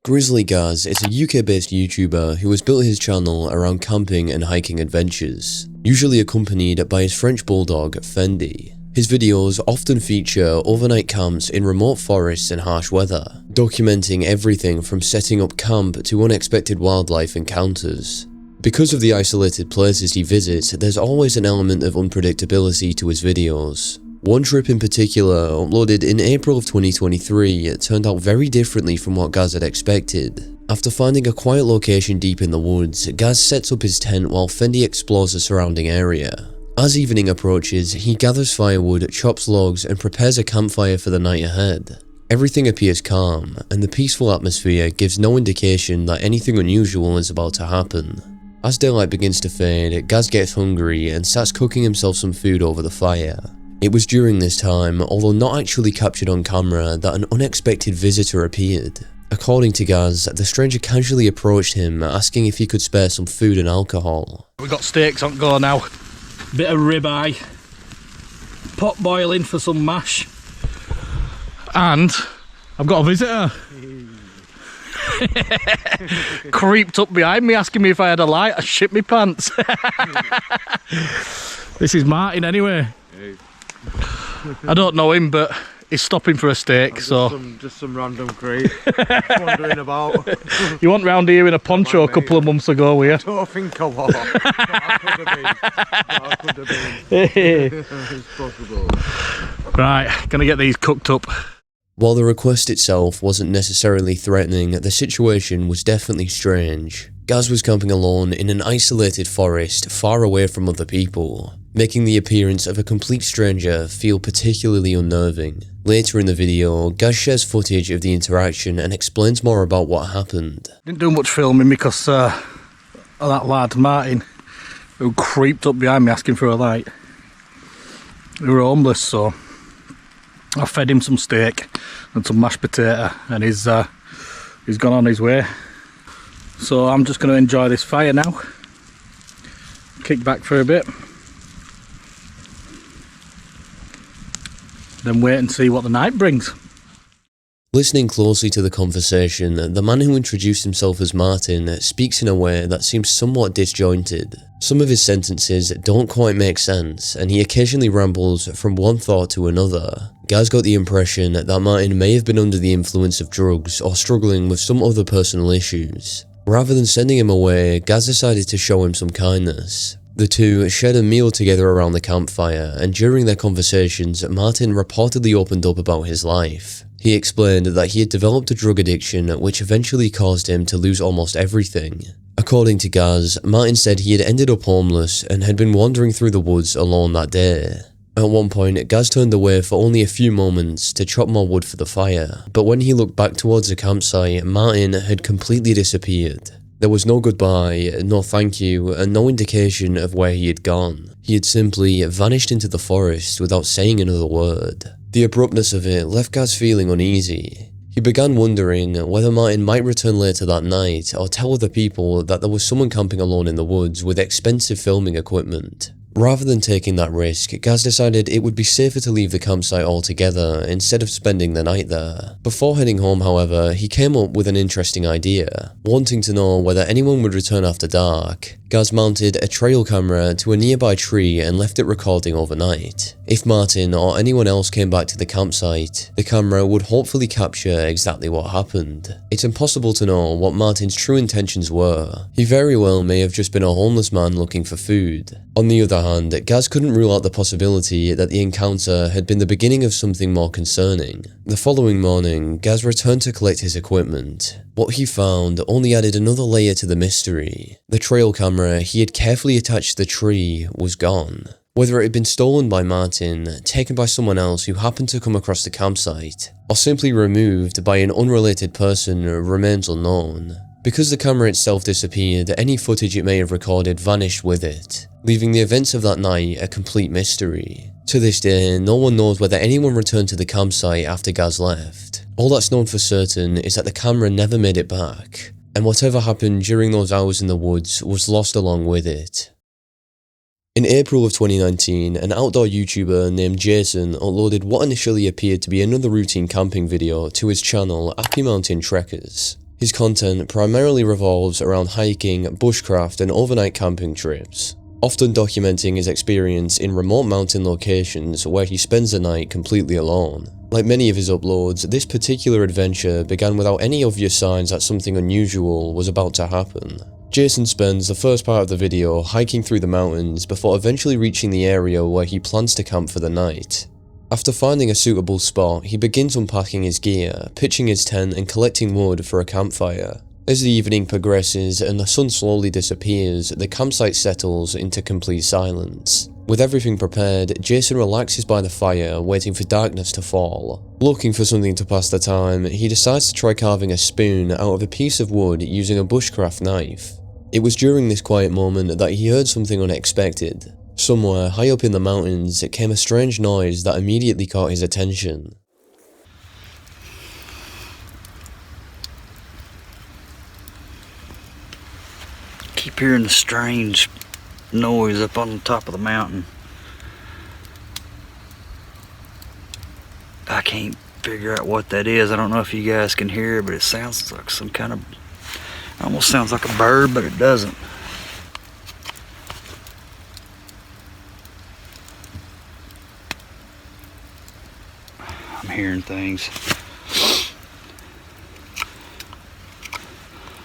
Grizzly Gaz is a UK-based YouTuber who has built his channel around camping and hiking adventures, usually accompanied by his French bulldog, Fendi. His videos often feature overnight camps in remote forests and harsh weather, documenting everything from setting up camp to unexpected wildlife encounters. Because of the isolated places he visits, there's always an element of unpredictability to his videos. One trip in particular, uploaded in April of 2023, turned out very differently from what Gaz had expected. After finding a quiet location deep in the woods, Gaz sets up his tent while Fendi explores the surrounding area. As evening approaches, he gathers firewood, chops logs, and prepares a campfire for the night ahead. Everything appears calm, and the peaceful atmosphere gives no indication that anything unusual is about to happen. As daylight begins to fade, Gaz gets hungry and starts cooking himself some food over the fire. It was during this time, although not actually captured on camera, that an unexpected visitor appeared. According to Gaz, the stranger casually approached him, asking if he could spare some food and alcohol. We've got steaks on go now. Bit of ribeye, pot boiling for some mash, and I've got a visitor. Creeped up behind me asking me if I had a light. I shit my pants. This is Martin anyway. I don't know him, but he's stopping for a steak. Just some random creep wandering about. You went round here in a poncho a couple of months ago, were you? I don't think I was. I could have been. It's possible. Right, gonna get these cooked up. While the request itself wasn't necessarily threatening, the situation was definitely strange. Gaz was camping alone in an isolated forest far away from other people, making the appearance of a complete stranger feel particularly unnerving. Later in the video, Gaz shares footage of the interaction and explains more about what happened. Didn't do much filming because of that lad, Martin, who creeped up behind me asking for a light. They were homeless, so I fed him some steak and some mashed potato, and he's gone on his way. So I'm just going to enjoy this fire now, kick back for a bit, then wait and see what the night brings. Listening closely to the conversation, the man who introduced himself as Martin speaks in a way that seems somewhat disjointed. Some of his sentences don't quite make sense, and he occasionally rambles from one thought to another. Gaz got the impression that Martin may have been under the influence of drugs or struggling with some other personal issues. Rather than sending him away, Gaz decided to show him some kindness. The two shared a meal together around the campfire, and during their conversations, Martin reportedly opened up about his life. He explained that he had developed a drug addiction which eventually caused him to lose almost everything. According to Gaz, Martin said he had ended up homeless and had been wandering through the woods alone that day. At one point, Gaz turned away for only a few moments to chop more wood for the fire, but when he looked back towards the campsite, Martin had completely disappeared. There was no goodbye, no thank you, and no indication of where he had gone. He had simply vanished into the forest without saying another word. The abruptness of it left Gaz feeling uneasy. He began wondering whether Martin might return later that night or tell other people that there was someone camping alone in the woods with expensive filming equipment. Rather than taking that risk, Gaz decided it would be safer to leave the campsite altogether instead of spending the night there. Before heading home, however, he came up with an interesting idea. Wanting to know whether anyone would return after dark, Gaz mounted a trail camera to a nearby tree and left it recording overnight. If Martin or anyone else came back to the campsite, the camera would hopefully capture exactly what happened. It's impossible to know what Martin's true intentions were. He very well may have just been a homeless man looking for food. On the other hand, Gaz couldn't rule out the possibility that the encounter had been the beginning of something more concerning. The following morning, Gaz returned to collect his equipment. What he found only added another layer to the mystery. The trail camera he had carefully attached to the tree was gone. Whether it had been stolen by Martin, taken by someone else who happened to come across the campsite, or simply removed by an unrelated person remains unknown. Because the camera itself disappeared, any footage it may have recorded vanished with it, leaving the events of that night a complete mystery. To this day, no one knows whether anyone returned to the campsite after Gaz left. All that's known for certain is that the camera never made it back, and whatever happened during those hours in the woods was lost along with it. In April of 2019, an outdoor YouTuber named Jason uploaded what initially appeared to be another routine camping video to his channel, Happy Mountain Trekkers. His content primarily revolves around hiking, bushcraft and overnight camping trips, often documenting his experience in remote mountain locations where he spends the night completely alone. Like many of his uploads, this particular adventure began without any obvious signs that something unusual was about to happen. Jason spends the first part of the video hiking through the mountains before eventually reaching the area where he plans to camp for the night. After finding a suitable spot, he begins unpacking his gear, pitching his tent and collecting wood for a campfire. As the evening progresses and the sun slowly disappears, the campsite settles into complete silence. With everything prepared, Jason relaxes by the fire, waiting for darkness to fall. Looking for something to pass the time, he decides to try carving a spoon out of a piece of wood using a bushcraft knife. It was during this quiet moment that he heard something unexpected. Somewhere high up in the mountains, it came a strange noise that immediately caught his attention. Keep hearing the strange noise up on the top of the mountain. I can't figure out what that is. I don't know if you guys can hear it, but it sounds like some kind of, almost sounds like a bird, but it doesn't. I'm hearing things.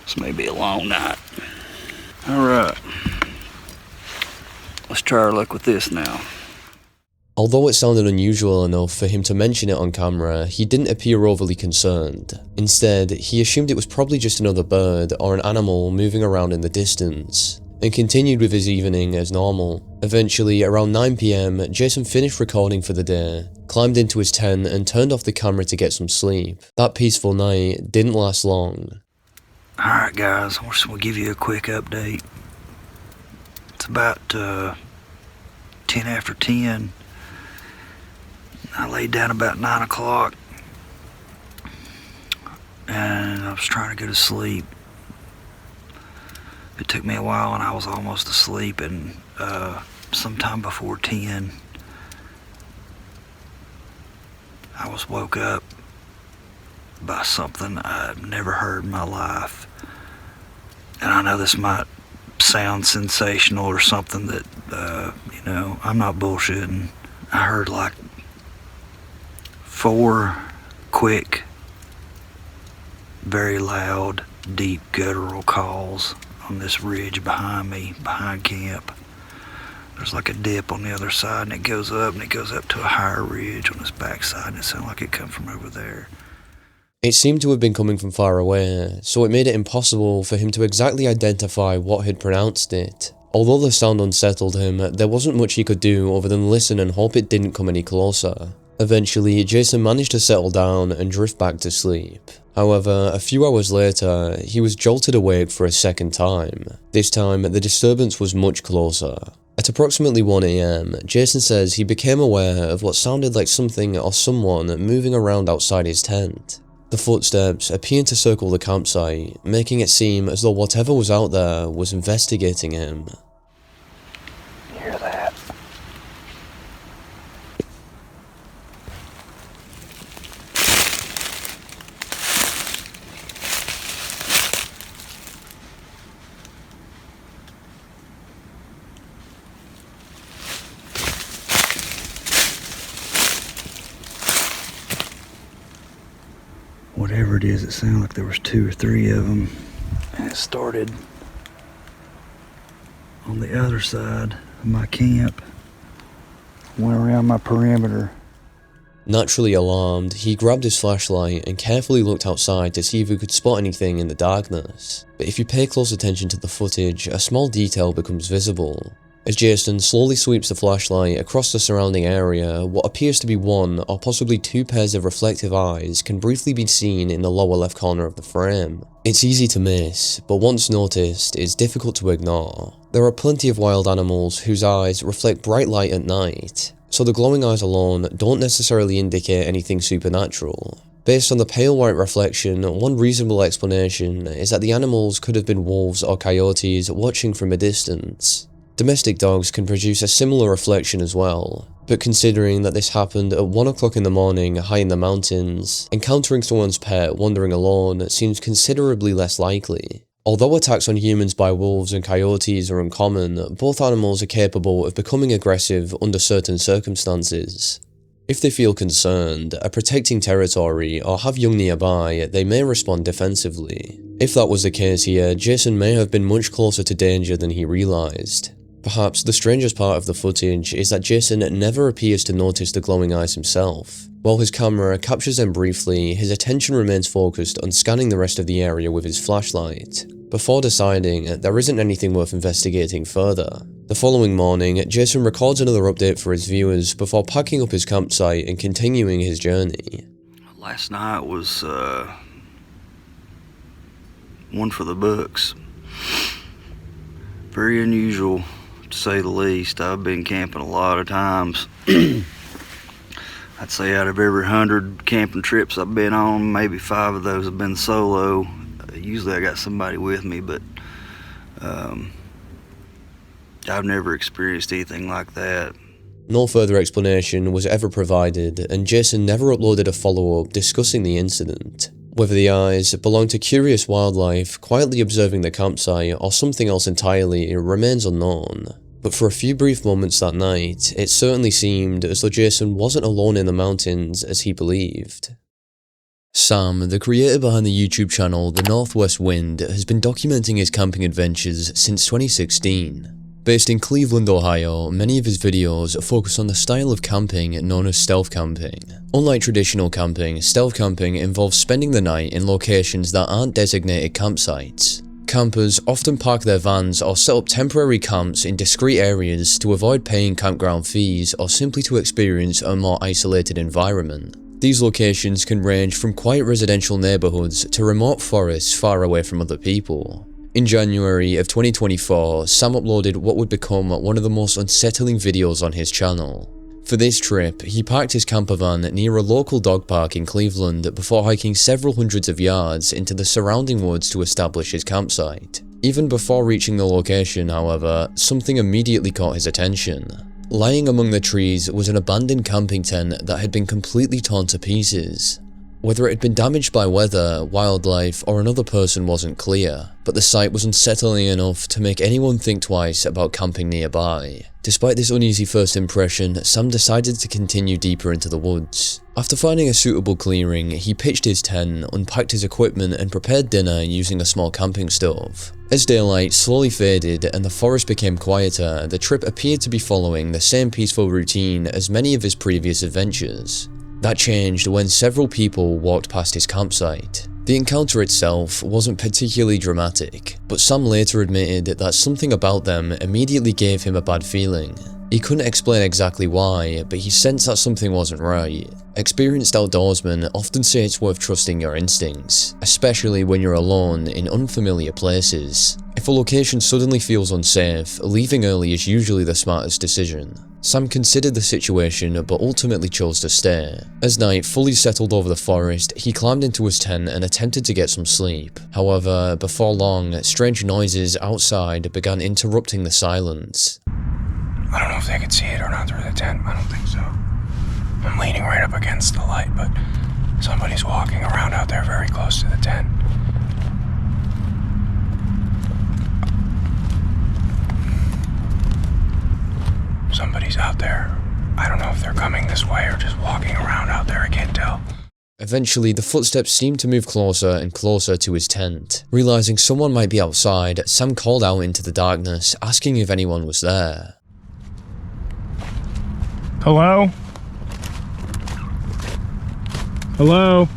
This may be a long night. Alright, let's try our luck with this now. Although it sounded unusual enough for him to mention it on camera, he didn't appear overly concerned. Instead, he assumed it was probably just another bird or an animal moving around in the distance, and continued with his evening as normal. Eventually, around 9 PM, Jason finished recording for the day, climbed into his tent and turned off the camera to get some sleep. That peaceful night didn't last long. Alright guys, we'll give you a quick update. It's about 10 after 10. I laid down about 9 o'clock and I was trying to go to sleep. It took me a while and I was almost asleep, and sometime before 10 I was woke up by something I've never heard in my life. And I know this might sound sensational or something that, I'm not bullshitting. I heard like 4 quick, very loud, deep guttural calls on this ridge behind me, behind camp. There's like a dip on the other side and it goes up to a higher ridge on its backside, and it sounded like it come from over there. It seemed to have been coming from far away, so it made it impossible for him to exactly identify what had pronounced it. Although the sound unsettled him, there wasn't much he could do other than listen and hope it didn't come any closer. Eventually, Jason managed to settle down and drift back to sleep. However, a few hours later, he was jolted awake for a second time. This time, the disturbance was much closer. At approximately 1 AM, Jason says he became aware of what sounded like something or someone moving around outside his tent. The footsteps appeared to circle the campsite, making it seem as though whatever was out there was investigating him. You hear that? Whatever it is, it sounded like there was 2 or 3 of them, and it started on the other side of my camp, went around my perimeter. Naturally alarmed, he grabbed his flashlight and carefully looked outside to see if he could spot anything in the darkness. But if you pay close attention to the footage, a small detail becomes visible. As Jason slowly sweeps the flashlight across the surrounding area, what appears to be 1 or possibly 2 pairs of reflective eyes can briefly be seen in the lower left corner of the frame. It's easy to miss, but once noticed, it's difficult to ignore. There are plenty of wild animals whose eyes reflect bright light at night, so the glowing eyes alone don't necessarily indicate anything supernatural. Based on the pale white reflection, one reasonable explanation is that the animals could have been wolves or coyotes watching from a distance. Domestic dogs can produce a similar reflection as well. But considering that this happened at 1 o'clock in the morning high in the mountains, encountering someone's pet wandering alone seems considerably less likely. Although attacks on humans by wolves and coyotes are uncommon, both animals are capable of becoming aggressive under certain circumstances. If they feel concerned, are protecting territory, or have young nearby, they may respond defensively. If that was the case here, Jason may have been much closer to danger than he realised. Perhaps the strangest part of the footage is that Jason never appears to notice the glowing eyes himself. While his camera captures them briefly, his attention remains focused on scanning the rest of the area with his flashlight, before deciding there isn't anything worth investigating further. The following morning, Jason records another update for his viewers before packing up his campsite and continuing his journey. Last night was one for the books. Very unusual, to say the least. I've been camping a lot of times. I'd say out of every 100 camping trips I've been on, maybe 5 of those have been solo. Usually I got somebody with me, but I've never experienced anything like that. No further explanation was ever provided, and Jason never uploaded a follow-up discussing the incident. Whether the eyes belonged to curious wildlife quietly observing the campsite or something else entirely remains unknown. But for a few brief moments that night, it certainly seemed as though Jason wasn't alone in the mountains as he believed. Sam, the creator behind the YouTube channel The Northwest Wind, has been documenting his camping adventures since 2016. Based in Cleveland, Ohio, many of his videos focus on the style of camping known as stealth camping. Unlike traditional camping, stealth camping involves spending the night in locations that aren't designated campsites. Campers often park their vans or set up temporary camps in discrete areas to avoid paying campground fees or simply to experience a more isolated environment. These locations can range from quiet residential neighborhoods to remote forests far away from other people. In January of 2024, Sam uploaded what would become one of the most unsettling videos on his channel. For this trip, he parked his camper van near a local dog park in Cleveland before hiking several hundreds of yards into the surrounding woods to establish his campsite. Even before reaching the location, however, something immediately caught his attention. Lying among the trees was an abandoned camping tent that had been completely torn to pieces. Whether it had been damaged by weather, wildlife, or another person wasn't clear, but the sight was unsettling enough to make anyone think twice about camping nearby. Despite this uneasy first impression, Sam decided to continue deeper into the woods. After finding a suitable clearing, he pitched his tent, unpacked his equipment, and prepared dinner using a small camping stove. As daylight slowly faded and the forest became quieter, the trip appeared to be following the same peaceful routine as many of his previous adventures. That changed when several people walked past his campsite. The encounter itself wasn't particularly dramatic, but Sam later admitted that something about them immediately gave him a bad feeling. He couldn't explain exactly why, but he sensed that something wasn't right. Experienced outdoorsmen often say it's worth trusting your instincts, especially when you're alone in unfamiliar places. If a location suddenly feels unsafe, leaving early is usually the smartest decision. Sam considered the situation but ultimately chose to stay. As night fully settled over the forest, he climbed into his tent and attempted to get some sleep. However, before long, strange noises outside began interrupting the silence. I don't know if they could see it or not through the tent. I don't think so. I'm leaning right up against the light, but somebody's walking around out there very close to the tent. Somebody's out there. I don't know if they're coming this way or just walking around out there. I can't tell. Eventually, the footsteps seemed to move closer and closer to his tent. Realizing someone might be outside, Sam called out into the darkness, asking if anyone was there. Hello? Hello?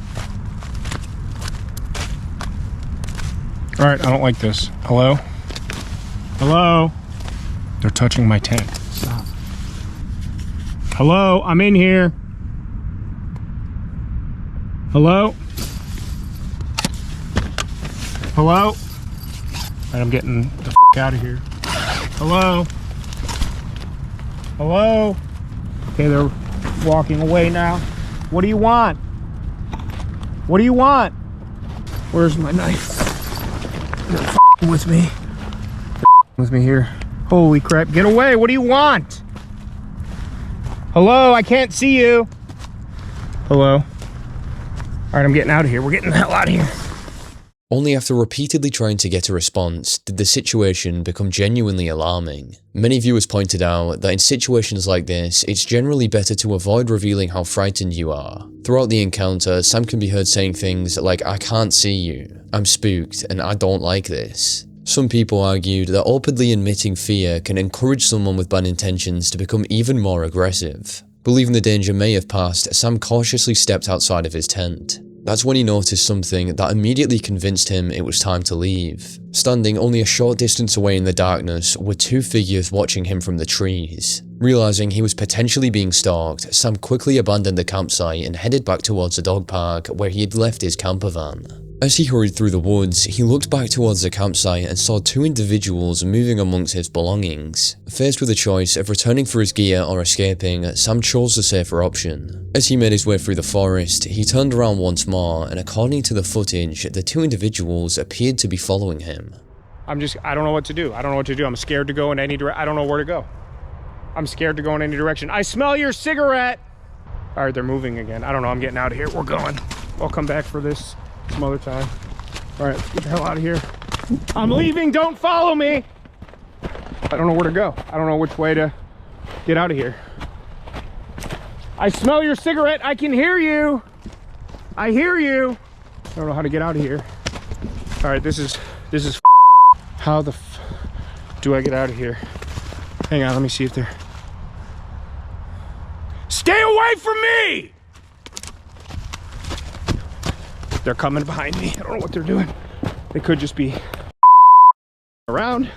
Alright, I don't like this. Hello? Hello? They're touching my tent. Stop. Hello? I'm in here. Hello? Hello? Alright, I'm getting the f*** out of here. Hello? Hello? Okay, they're walking away now. What do you want? What do you want? Where's my knife? They're f***ing with me. They're f***ing with me here. Holy crap, get away! What do you want? Hello, I can't see you. Hello. All right, I'm getting out of here. We're getting the hell out of here. Only after repeatedly trying to get a response did the situation become genuinely alarming. Many viewers pointed out that in situations like this, it's generally better to avoid revealing how frightened you are. Throughout the encounter, Sam can be heard saying things like, "I can't see you," "I'm spooked," and "I don't like this." Some people argued that openly admitting fear can encourage someone with bad intentions to become even more aggressive. Believing the danger may have passed, Sam cautiously stepped outside of his tent. That's when he noticed something that immediately convinced him it was time to leave. Standing only a short distance away in the darkness were two figures watching him from the trees. Realizing he was potentially being stalked, Sam quickly abandoned the campsite and headed back towards the dog park where he had left his camper van. As he hurried through the woods, he looked back towards the campsite and saw two individuals moving amongst his belongings. Faced with a choice of returning for his gear or escaping, Sam chose the safer option. As he made his way through the forest, he turned around once more, and according to the footage, the two individuals appeared to be following him. I don't know what to do. I'm scared to go in any direction. I don't know where to go. I'm scared to go in any direction. I smell your cigarette. All right, they're moving again. I don't know. I'm getting out of here. We're going. I'll come back for this some other time. All right, let's get the hell out of here. I'm leaving. Don't follow me. I don't know where to go. I don't know which way to get out of here. I smell your cigarette. I can hear you. I hear you. I don't know how to get out of here. All right, this is how the do I get out of here? Hang on, let me see if they're... Stay away from me! They're coming behind me. I don't know what they're doing. They could just be around.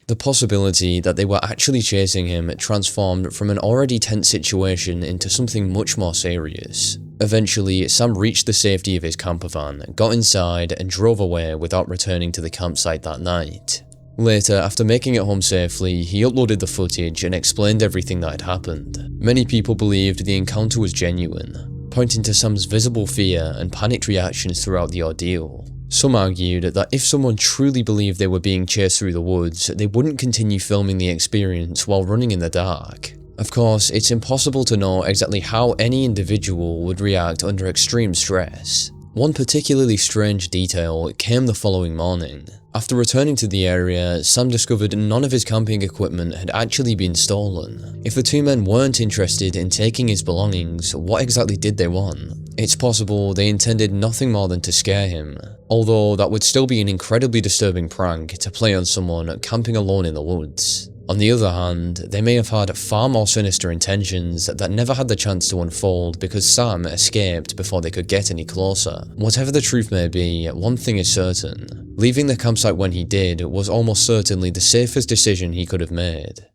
The possibility that they were actually chasing him transformed from an already tense situation into something much more serious. Eventually, Sam reached the safety of his camper van, got inside, and drove away without returning to the campsite that night. Later, after making it home safely, he uploaded the footage and explained everything that had happened. Many people believed the encounter was genuine, pointing to Sam's visible fear and panicked reactions throughout the ordeal. Some argued that if someone truly believed they were being chased through the woods, they wouldn't continue filming the experience while running in the dark. Of course, it's impossible to know exactly how any individual would react under extreme stress. One particularly strange detail came the following morning. After returning to the area, Sam discovered none of his camping equipment had actually been stolen. If the two men weren't interested in taking his belongings, what exactly did they want? It's possible they intended nothing more than to scare him, although that would still be an incredibly disturbing prank to play on someone camping alone in the woods. On the other hand, they may have had far more sinister intentions that never had the chance to unfold because Sam escaped before they could get any closer. Whatever the truth may be, one thing is certain. Leaving the campsite when he did was almost certainly the safest decision he could have made.